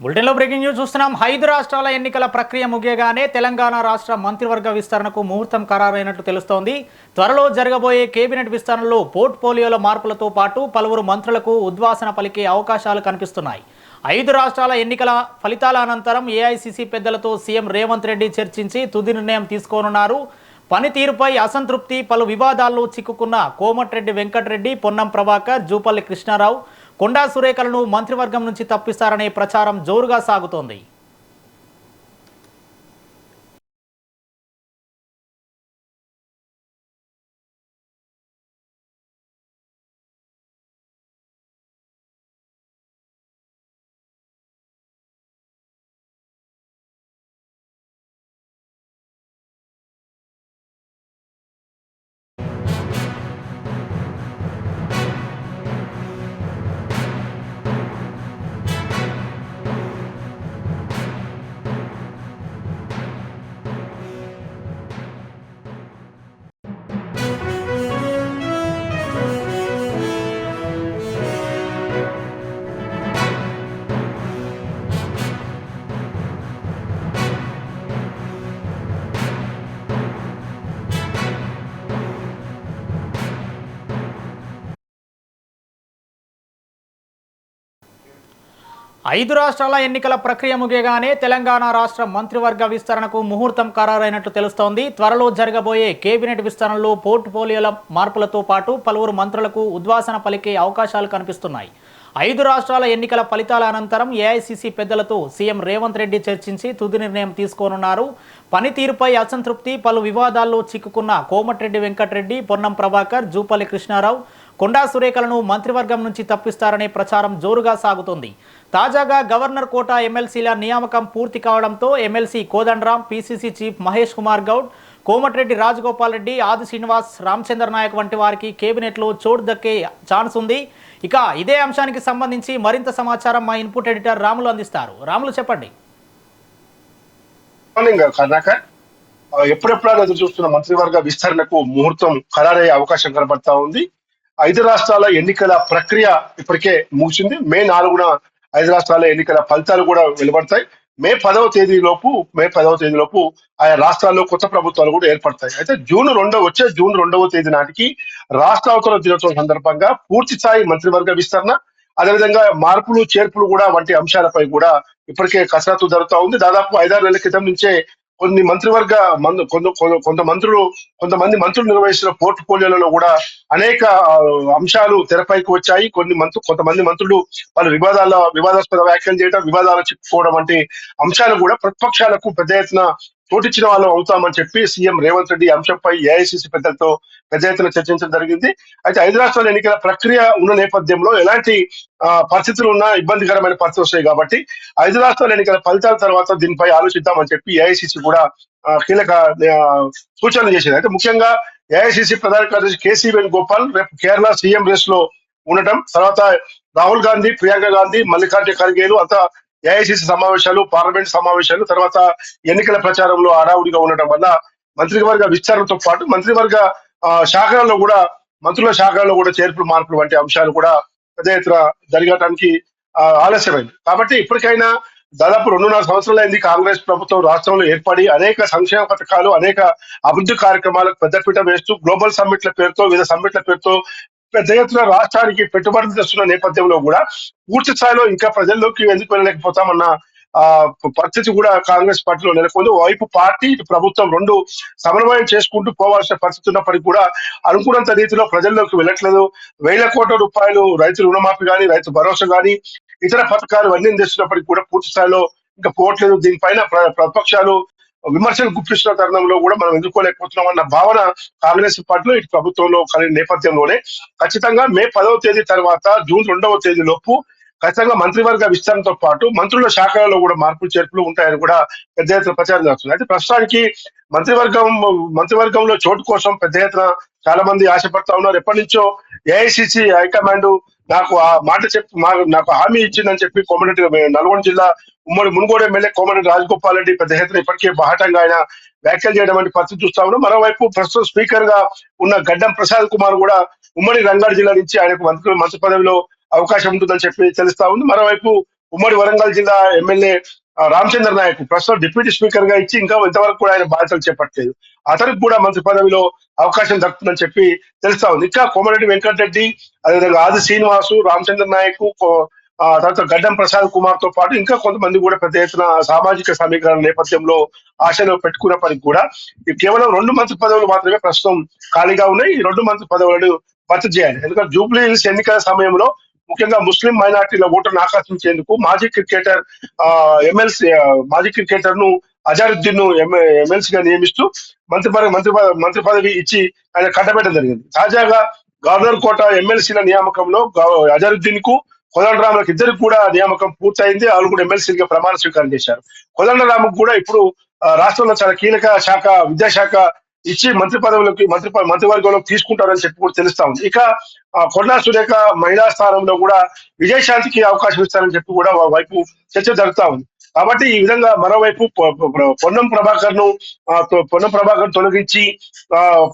బులెటిన్లో breaking news చూస్తున్నాం. 5 రాష్ట్రాల ఎన్నికల ప్రక్రియ ముగియగానే తెలంగాణ రాష్ట్ర మంత్రివర్గ విస్తరణకు ముహూర్తం ఖరారైనట్లు తెలుస్తోంది. త్వరలో జరగబోయే కేబినెట్ విస్తరణలో పోర్ట్ఫోలియోల మార్పులతో పాటు పలువురు మంత్రులకు ఉద్వాసన పలికే అవకాశాలు కనిపిస్తున్నాయి. 5 రాష్ట్రాల ఎన్నికల ఫలితాల అనంతరం ఏఐసీసీ పెద్దలతో సీఎం రేవంత్ రెడ్డి చర్చించి తుది నిర్ణయం తీసుకోనున్నారు. పనితీరుపై అసంతృప్తి, పలు వివాదాల్లో చిక్కుకున్న కోమటిరెడ్డి వెంకటరెడ్డి, పొన్నం ప్రభాకర్, జూపల్లి కృష్ణారావు, కొండా సురేఖలను మంత్రివర్గం నుంచి తప్పిస్తారనే ప్రచారం జోరుగా సాగుతోంది. ఐదు రాష్ట్రాల ఎన్నికల ప్రక్రియ ముగియగానే తెలంగాణ రాష్ట్ర మంత్రివర్గ విస్తరణకు ముహూర్తం ఖరారైనట్లు తెలుస్తోంది. త్వరలో జరగబోయే కేబినెట్ విస్తరణలో పోర్ట్ఫోలియోల మార్పులతో పాటు పలువురు మంత్రులకు ఉద్వాసన పలికే అవకాశాలు కనిపిస్తున్నాయి. 5 రాష్ట్రాల ఎన్నికల ఫలితాల అనంతరం ఏఐసీసీ పెద్దలతో సీఎం రేవంత్ రెడ్డి చర్చించి తుది నిర్ణయం తీసుకోనున్నారు. పనితీరుపై అసంతృప్తి, పలు వివాదాల్లో చిక్కుకున్న కోమటిరెడ్డి వెంకటరెడ్డి, పొన్నం ప్రభాకర్, జూపల్లి కృష్ణారావు, కొండా సురేఖలను మంత్రివర్గం నుంచి తప్పిస్తారనే ప్రచారం జోరుగా సాగుతోంది. తాజాగా గవర్నర్ కోట ఎమ్మెల్సీల నియామకం పూర్తి కావడంతో MLC Kodandaram, PCC chief Mahesh Kumar Goud, Komatireddy Rajagopal Reddy, ఆది శ్రీనివాస్, రామచంద్ర నాయక్ వంటి వారికి కేబినెట్లో చోటు దక్కే ఛాన్స్ ఉంది. ఇక ఇదే అంశానికి సంబంధించి మరింత సమాచారం మా ఇన్పుట్ ఎడిటర్ రాములు అందిస్తారు. రాములు, చెప్పండి. ఎప్పుడెప్పుడా ఎదురు చూస్తున్న మంత్రివర్గ విస్తరణకు ముహూర్తం ఖరారయ్యే అవకాశం కనబడతా ఉంది. 5 రాష్ట్రాల ఎన్నికల ప్రక్రియ ఇప్పటికే ముగిసింది. మే 4న 5 రాష్ట్రాల ఎన్నికల ఫలితాలు కూడా వెలువడతాయి. మే 10వ తేదీలోపు ఆయా రాష్ట్రాల్లో కొత్త ప్రభుత్వాలు కూడా ఏర్పడతాయి. అయితే వచ్చే జూన్ 2వ తేదీ నాటికి రాష్ట్ర అవతరణ దినోత్సవం సందర్భంగా పూర్తి స్థాయి మంత్రివర్గ విస్తరణ, అదేవిధంగా మార్పులు చేర్పులు కూడా వంటి అంశాలపై కూడా ఇప్పటికే కసరత్తు జరుగుతూ ఉంది. దాదాపు 5-6 నెలల క్రితం నుంచే కొంతమంది మంత్రులు నిర్వహిస్తున్న పోర్ట్ఫోలియోలలో కూడా అనేక అంశాలు తెరపైకి వచ్చాయి. కొంతమంది మంత్రులు పలు వివాదాస్పద వ్యాఖ్యలు చేయడం, వివాదాలు చిక్కుకోవడం వంటి అంశాలు కూడా ప్రతిపక్షాలకు పెద్ద ఎత్తున చోటిచ్చిన వాళ్ళు అవుతామని చెప్పి సీఎం రేవంత్ రెడ్డి అంశంపై ఏఐసీసీ పెద్దలతో పెద్ద ఎత్తున చర్చించడం జరిగింది. అయితే 5 రాష్ట్రాల ఎన్నికల ప్రక్రియ ఉన్న నేపథ్యంలో ఎలాంటి పరిస్థితులు ఉన్నా ఇబ్బందికరమైన పరిస్థితులు వస్తాయి కాబట్టి 5 రాష్ట్రాల ఎన్నికల ఫలితాల తర్వాత దీనిపై ఆలోచిద్దామని చెప్పి ఏఐసీసీ కూడా కీలక సూచనలు చేసింది. అయితే ముఖ్యంగా ఏఐసీసీ ప్రధాన కార్యదర్శి కేసీ వేణుగోపాల్ రేపు కేరళ సీఎం రేస్ లో ఉండటం, తర్వాత రాహుల్ గాంధీ, ప్రియాంక గాంధీ, మల్లికార్జున ఖర్గేలు అంతా ఏఐసీసీ సమావేశాలు, పార్లమెంట్ సమావేశాలు, తర్వాత ఎన్నికల ప్రచారంలో హడావుడిగా ఉండటం వల్ల మంత్రివర్గ విస్తరణతో పాటు మంత్రివర్గ మంత్రుల శాఖల్లో కూడా చేర్పులు మార్పులు వంటి అంశాలు కూడా పెద్ద ఎత్తున జరగటానికి ఆలస్యమైంది. కాబట్టి ఇప్పటికైనా దాదాపు 2.5 సంవత్సరాలైంది కాంగ్రెస్ ప్రభుత్వం రాష్ట్రంలో ఏర్పడి అనేక సంక్షేమ పథకాలు, అనేక అభివృద్ధి కార్యక్రమాలకు పెద్దపీట వేస్తూ గ్లోబల్ సమ్మిట్ల పేరుతో, వివిధ సమ్మిట్ల పేరుతో పెద్ద ఎత్తున రాష్ట్రానికి పెట్టుబడులు తెస్తున్న నేపథ్యంలో కూడా పూర్తి స్థాయిలో ఇంకా ప్రజల్లోకి ఎందుకు వెళ్ళలేకపోతామన్న పరిస్థితి కూడా కాంగ్రెస్ పార్టీలో నెలకొంది. వైపు పార్టీ, ఇటు ప్రభుత్వం రెండు సమన్వయం చేసుకుంటూ పోవాల్సిన పరిస్థితి ఉన్నప్పటికీ కూడా అనుకున్నంత రీతిలో ప్రజల్లోకి వెళ్ళట్లేదు. 1,000 కోట్ల రూపాయలు రైతు రుణమాఫీ కానీ, రైతు భరోసా కానీ, ఇతర పథకాలు అన్ని తెస్తున్నప్పటికీ కూడా పూర్తి స్థాయిలో ఇంకా పోవట్లేదు. దీనిపైన ప్రతిపక్షాలు విమర్శలు గుప్పిస్తున్న తరుణంలో కూడా మనం ఎదుర్కోలేకపోతున్నాం అన్న భావన కాంగ్రెస్ పార్టీలో, ఇటు ప్రభుత్వంలో కలిగిన నేపథ్యంలోనే ఖచ్చితంగా మే 10వ తేదీ తర్వాత జూన్ 2వ తేదీ లోపు ఖచ్చితంగా మంత్రివర్గ విస్తరణతో పాటు మంత్రుల శాఖలలో కూడా మార్పులు చేర్పులు ఉంటాయని కూడా పెద్ద ఎత్తున ప్రచారం చేస్తుంది. అయితే ప్రస్తుతానికి మంత్రివర్గంలో చోటు కోసం పెద్ద ఎత్తున చాలా మంది ఆశపడతా ఉన్నారు. ఎప్పటి నుంచో ఏఐసిసి హైకమాండ్ నాకు ఆ మాట నాకు హామీ ఇచ్చిందని చెప్పి నల్గొండ జిల్లా ఉమ్మడి మునుగోడు ఎమ్మెల్యే కోమటిరెడ్డి రాజగోపాల్ రెడ్డి పెద్ద ఎత్తున ఇప్పటికే బాహటంగా ఆయన వ్యాఖ్యలు చేయడం వంటి పరిస్థితి చూస్తా ఉన్నాం. మరోవైపు ప్రస్తుతం స్పీకర్ గా ఉన్న గడ్డం ప్రసాద్ కుమార్ కూడా ఉమ్మడి రంగారెడ్డి జిల్లా నుంచి ఆయనకు మంత్రి పదవిలో అవకాశం ఉంటుందని చెప్పి తెలుస్తా ఉంది. మరోవైపు ఉమ్మడి వరంగల్ జిల్లా ఎమ్మెల్యే రామచంద్ర నాయక్ ప్రస్తుతం డిప్యూటీ స్పీకర్ గా ఇచ్చి ఇంకా ఇంతవరకు కూడా ఆయన బాధ్యతలు చేపట్టలేదు. అతనికి కూడా మంత్రి పదవిలో అవకాశం దక్కుతుందని చెప్పి తెలుస్తా ఉంది. ఇంకా కోమరెడ్డి వెంకటరెడ్డి, అదేవిధంగా ఆది శ్రీనివాసు, రామచంద్ర నాయక్, తర్వాత గడ్డం ప్రసాద్ కుమార్ తో పాటు ఇంకా కొంతమంది కూడా పెద్ద ఎత్తున సామాజిక సమీకరణ నేపథ్యంలో ఆశలు పెట్టుకున్నప్పటికీ కూడా కేవలం 2 మంత్రి పదవులు మాత్రమే ప్రస్తుతం ఖాళీగా ఉన్నాయి. ఈ 2 మంత్రి పదవులను భర్తీ చేయాలి. ఎందుకంటే జూబ్లీ హిల్స్ ఎన్నికల సమయంలో ముఖ్యంగా ముస్లిం మైనార్టీల ఓటును ఆకర్షించేందుకు మాజీ క్రికెటర్ ఎమ్మెల్సీ మాజీ క్రికెటర్ ను అజారుద్దీన్ ను ఎమ్మెల్సీగా నియమిస్తూ మంత్రి పదవి ఇచ్చి ఆయన కట్టబెట్టడం జరిగింది. తాజాగా గవర్నర్ కోట ఎమ్మెల్సీల నియామకంలో అజరుద్దీన్ కు కోదండరాములకు ఇద్దరికి కూడా నియామకం పూర్తయింది. వాళ్ళు కూడా ఎమ్మెల్సీగా ప్రమాణ స్వీకారం చేశారు. కోదండరాముకు కూడా ఇప్పుడు రాష్ట్రంలో చాలా కీలక శాఖ విద్యాశాఖ ఇచ్చి మంత్రి పదవులకి మంత్రివర్గంలోకి తీసుకుంటారని చెప్పి కూడా తెలుస్తా ఉంది. ఇక కొండా సురేఖ మహిళా స్థానంలో కూడా విజయశాంతికి అవకాశం ఇస్తారని చెప్పి కూడా వైపు చర్చ జరుగుతా ఉంది. కాబట్టి ఈ విధంగా మరోవైపు పొన్నం ప్రభాకర్ తొలగించి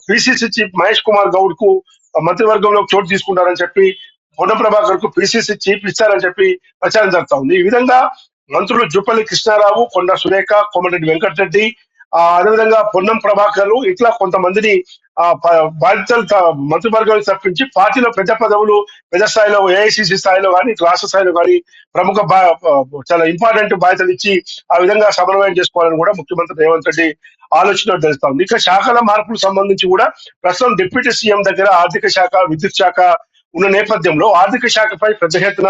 పిసిసి చీఫ్ మహేష్ కుమార్ గౌడ్ కు మంత్రివర్గంలో చోటు తీసుకుంటారని చెప్పి పొన్నం ప్రభాకర్ కు పిసిసి చీఫ్ ఇస్తారని చెప్పి ప్రచారం జరుగుతా ఉంది. ఈ విధంగా మంత్రులు జుపల్లి కృష్ణారావు, కొండా సురేఖ, కోమటిరెడ్డి వెంకటరెడ్డి, అదేవిధంగా పొన్నం ప్రభాకర్ ఇట్లా కొంతమందిని బాధ్యతలు మంత్రివర్గానికి తప్పించి పార్టీలో పెద్ద పదవులు పెద్ద స్థాయిలో ఏఐసిసి స్థాయిలో కానీ రాష్ట్ర స్థాయిలో కానీ ప్రముఖ చాలా ఇంపార్టెంట్ బాధ్యతలు ఇచ్చి ఆ విధంగా సమన్వయం చేసుకోవాలని కూడా ముఖ్యమంత్రి రేవంత్ రెడ్డి ఆలోచన తెలుస్తా ఉంది. ఇక శాఖల మార్పులకు సంబంధించి కూడా ప్రస్తుతం డిప్యూటీ సీఎం దగ్గర ఆర్థిక శాఖ, విద్యుత్ శాఖ ఉన్న నేపథ్యంలో ఆర్థిక శాఖపై పెద్ద ఎత్తున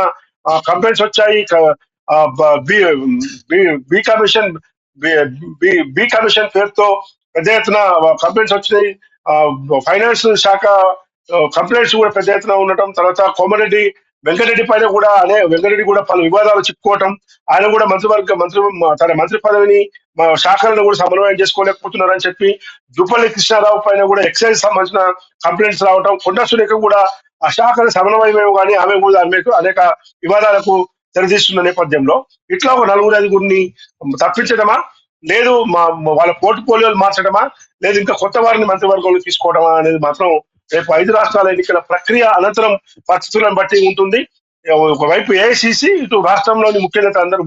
కంప్లైంట్స్ వచ్చాయి. బి కమిషన్ బి కమిషన్ పేరుతో పెద్ద ఎత్తున కంప్లైంట్స్ వచ్చినాయి. ఫైనాన్స్ శాఖ కంప్లైంట్స్ కూడా పెద్ద ఎత్తున ఉండటం, తర్వాత కోమరెడ్డి వెంకటరెడ్డి పైన కూడా వెంకటరెడ్డి కూడా పలు వివాదాలు చిక్కుకోవటం, ఆయన కూడా తన మంత్రి పదవిని శాఖలను కూడా సమన్వయం చేసుకోలేకపోతున్నారని చెప్పి జుపల్లి కృష్ణారావు పైన కూడా ఎక్సైజ్ సంబంధించిన కంప్లైంట్స్ రావటం, కొండా సురేఖ కూడా ఆ శాఖల సమన్వయమేమో కానీ ఆమె కూడా అనేక వివాదాలకు తెరదీస్తున్న నేపథ్యంలో ఇట్లా ఒక 4-5 తప్పించడమా, లేదు వాళ్ళ పోర్ట్ఫోలియోలు మార్చడమా, లేదు ఇంకా కొత్త వారిని మంత్రివర్గంలో తీసుకోవడమా అనేది మాత్రం రేపు 5 రాష్ట్రాల ఎన్నికల ప్రక్రియ అనంతరం పరిస్థితులను బట్టి ఉంటుంది. ఒకవైపు ఏఐసిసి, ఇటు రాష్ట్రంలోని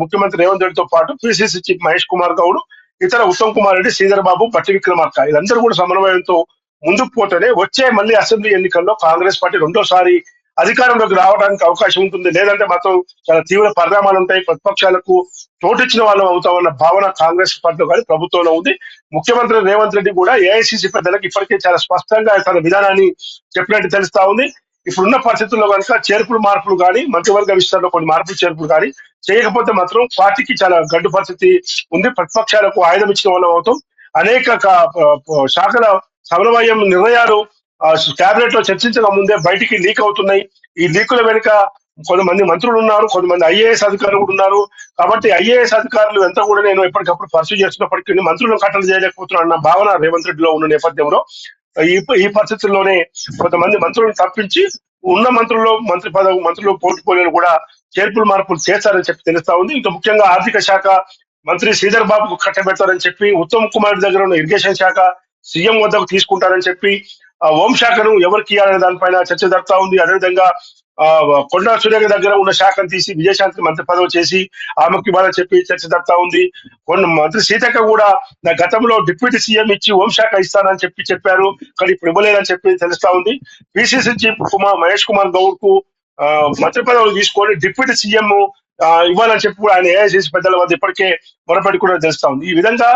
ముఖ్యమంత్రి రేవంత్ రెడ్డితో పాటు పిసిసి చీఫ్ మహేష్ కుమార్ గౌడ్, ఇతర ఉత్తమ్ కుమార్ రెడ్డి, శ్రీధర్ బాబు, పట్టి విక్రమార్క వీళ్ళందరూ కూడా సమన్వయంతో ముందుకు పోతేనే వచ్చే మళ్ళీ అసెంబ్లీ ఎన్నికల్లో కాంగ్రెస్ పార్టీ రెండోసారి అధికారంలోకి రావడానికి అవకాశం ఉంటుంది. లేదంటే మాత్రం చాలా తీవ్ర పరిణామాలు ఉంటాయి. ప్రతిపక్షాలకు చోటిచ్చిన వాళ్ళు అవుతామన్న భావన కాంగ్రెస్ పార్టీలో కానీ ప్రభుత్వంలో ఉంది. ముఖ్యమంత్రి రేవంత్ రెడ్డి కూడా ఏఐసిసి పెద్దలకు ఇప్పటికే చాలా స్పష్టంగా తన విధానాన్ని చెప్పినట్టు తెలుస్తా ఉంది. ఇప్పుడున్న పరిస్థితుల్లో కనుక చేర్పులు మార్పులు కానీ, మంత్రివర్గ విస్తరణలో కొన్ని మార్పులు చేర్పులు కానీ చేయకపోతే మాత్రం పార్టీకి చాలా గడ్డు పరిస్థితి ఉంది. ప్రతిపక్షాలకు ఆయుధం ఇచ్చిన వాళ్ళం అవుతాం. అనేక శాఖల సమన్వయం నిర్ణయాలు కేబినెట్ లో చర్చించక ముందే బయటికి లీక్ అవుతున్నాయి. ఈ లీకుల వెనుక కొంతమంది మంత్రులు ఉన్నారు, కొంతమంది ఐఏఎస్ అధికారులు కూడా ఉన్నారు. కాబట్టి ఐఏఎస్ అధికారులు ఎంత కూడా నేను ఎప్పటికప్పుడు పర్సూ చేస్తున్నప్పటికీ మంత్రులను కట్టలు చేయలేకపోతున్నాను అన్న భావన రేవంత్ రెడ్డిలో ఉన్న నేపథ్యంలో ఈ పరిస్థితుల్లోనే కొంతమంది మంత్రులను తప్పించి ఉన్న మంత్రులు పోర్ట్ఫోలియోలు కూడా చేర్పులు మార్పులు చేస్తారని చెప్పి తెలుస్తా ఉంది. ఇంకా ముఖ్యంగా ఆర్థిక శాఖ మంత్రి శ్రీధర్ బాబుకు కట్టబెడతారని చెప్పి, ఉత్తమ్ కుమార్ దగ్గర ఉన్న ఇరిగేషన్ శాఖ సీఎం వద్దకు తీసుకుంటారని చెప్పి, హోంశాఖను ఎవరికి ఇవ్వాలనే దానిపైన చర్చ జరుగుతా ఉంది. అదేవిధంగా కొండా సురేఖ దగ్గర ఉన్న శాఖను తీసి విజయశాంతి మంత్రి పదవి చేసి ఆమెకి ఇవ్వాలని చెప్పి చర్చ జరుగుతా ఉంది. మంత్రి సీతక్క కూడా నా గతంలో డిప్యూటీ సీఎం ఇచ్చి హోంశాఖ ఇస్తానని చెప్పారు, కానీ ఇప్పుడు ఇవ్వలేదని చెప్పి తెలుస్తా ఉంది. పిసిసి చీఫ్ మహేష్ కుమార్ గౌడ్ కు మంత్రి పదవులు తీసుకొని డిప్యూటీ సీఎం ఇవ్వాలని చెప్పి కూడా ఆయన ఏఐసిసి పెద్దల వద్ద ఇప్పటికే మొరపెట్టుకుని తెలుస్తా ఉంది. ఈ విధంగా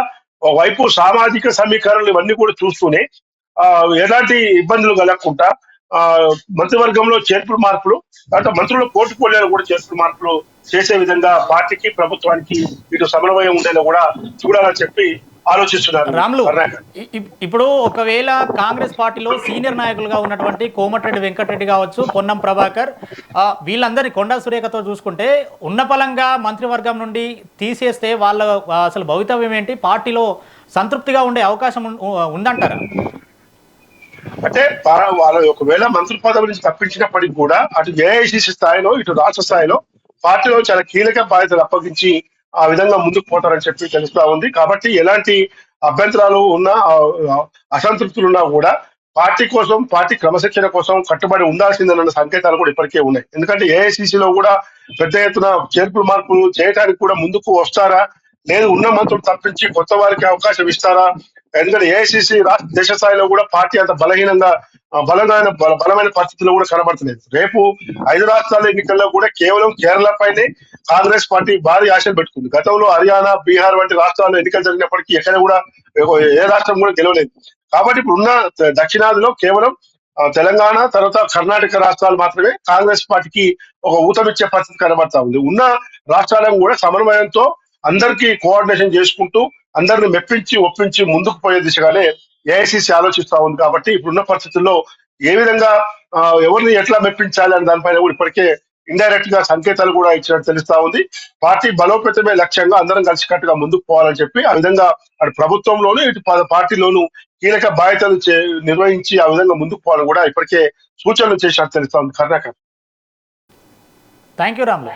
వైపు సామాజిక సమీకరణలు ఇవన్నీ కూడా చూస్తూనే ఎలాంటి ఇబ్బందులు కలగకుండా మంత్రివర్గంలో చేర్పులు మార్పులు, తర్వాత మంత్రుల పోర్ట్ఫోలియోలు కూడా చేర్పులు మార్పులు చేసే విధంగా పార్టీకి ప్రభుత్వానికి ఇటు సమన్వయం ఉండేలా కూడా చూడాలని చెప్పి ఆలోచిస్తున్నారు. రాములు, ఇప్పుడు ఒకవేళ కాంగ్రెస్ పార్టీలో సీనియర్ నాయకులుగా ఉన్నటువంటి కోమటిరెడ్డి వెంకటరెడ్డి కావచ్చు, పొన్నం ప్రభాకర్, వీళ్ళందరినీ కొండా సురేఖతో చూసుకుంటే ఉన్నపలంగా మంత్రివర్గం నుండి తీసేస్తే వాళ్ళ అసలు భవితవ్యం ఏంటి? పార్టీలో సంతృప్తిగా ఉండే అవకాశం ఉందంటారా? అంటే వాళ్ళ ఒకవేళ మంత్రి పదవి నుంచి తప్పించినప్పటికీ కూడా అటు ఏఐసిసి స్థాయిలో ఇటు రాష్ట్ర స్థాయిలో పార్టీలో చాలా కీలక బాధ్యతలు అప్పగించి ఆ విధంగా ముందుకు పోతారని చెప్పి తెలుస్తా ఉంది. కాబట్టి ఎలాంటి అభ్యంతరాలు ఉన్నా, అసంతృప్తులు ఉన్నా కూడా పార్టీ కోసం, పార్టీ క్రమశిక్షణ కోసం కట్టుబడి ఉండాల్సిందన్న సంకేతాలు కూడా ఇప్పటికే ఉన్నాయి. ఎందుకంటే ఏఐసిసిలో కూడా పెద్ద ఎత్తున చేర్పులు మార్పులు చేయడానికి కూడా ముందుకు వస్తారా, లేదు ఉన్న మంత్రులు తప్పించి కొత్త వారికి అవకాశం ఇస్తారా? ఎందుకంటే ఏఐసిసి రాష్ట్ర దేశ స్థాయిలో కూడా పార్టీ అంత బలహీనంగా బలమైన పరిస్థితుల్లో కూడా కనబడుతుంది. రేపు 5 రాష్ట్రాల ఎన్నికల్లో కూడా కేవలం కేరళ పైనే కాంగ్రెస్ పార్టీ భారీ ఆశలు పెట్టుకుంది. గతంలో హర్యానా, బీహార్ వంటి రాష్ట్రాల్లో ఎన్నికలు జరిగినప్పటికీ ఎక్కడ కూడా ఏ రాష్ట్రం కూడా గెలవలేదు. కాబట్టి ఇప్పుడున్న దక్షిణాదిలో కేవలం తెలంగాణ తర్వాత కర్ణాటక రాష్ట్రాలు మాత్రమే కాంగ్రెస్ పార్టీకి ఒక ఊతమిచ్చే పరిస్థితి కనబడతా ఉంది. ఉన్న రాష్ట్రాలను కూడా సమన్వయంతో అందరికీ కోఆర్డినేషన్ చేసుకుంటూ అందరిని మెప్పించి ఒప్పించి ముందుకు పోయే దిశగానే ఏఐసిసి ఆలోచిస్తా ఉంది. కాబట్టి ఇప్పుడున్న పరిస్థితుల్లో ఏ విధంగా ఎవరిని ఎట్లా మెప్పించాలి అనే దానిపైన కూడా ఇప్పటికే ఇండైరెక్ట్ గా సంకేతాలు కూడా ఇచ్చినట్టు తెలుస్తా ఉంది. పార్టీ బలోపేతమే లక్ష్యంగా అందరం కలిసికట్టుగా ముందుకు పోవాలని చెప్పి ఆ విధంగా అటు ప్రభుత్వంలోను ఇటు పార్టీలోను కీలక బాధ్యతలు నిర్వహించి ఆ విధంగా ముందుకు పోవాలని కూడా ఇప్పటికే సూచనలు చేసినట్టు తెలుస్తా ఉంది. కర్ణాకర్. Thank you Ramulu.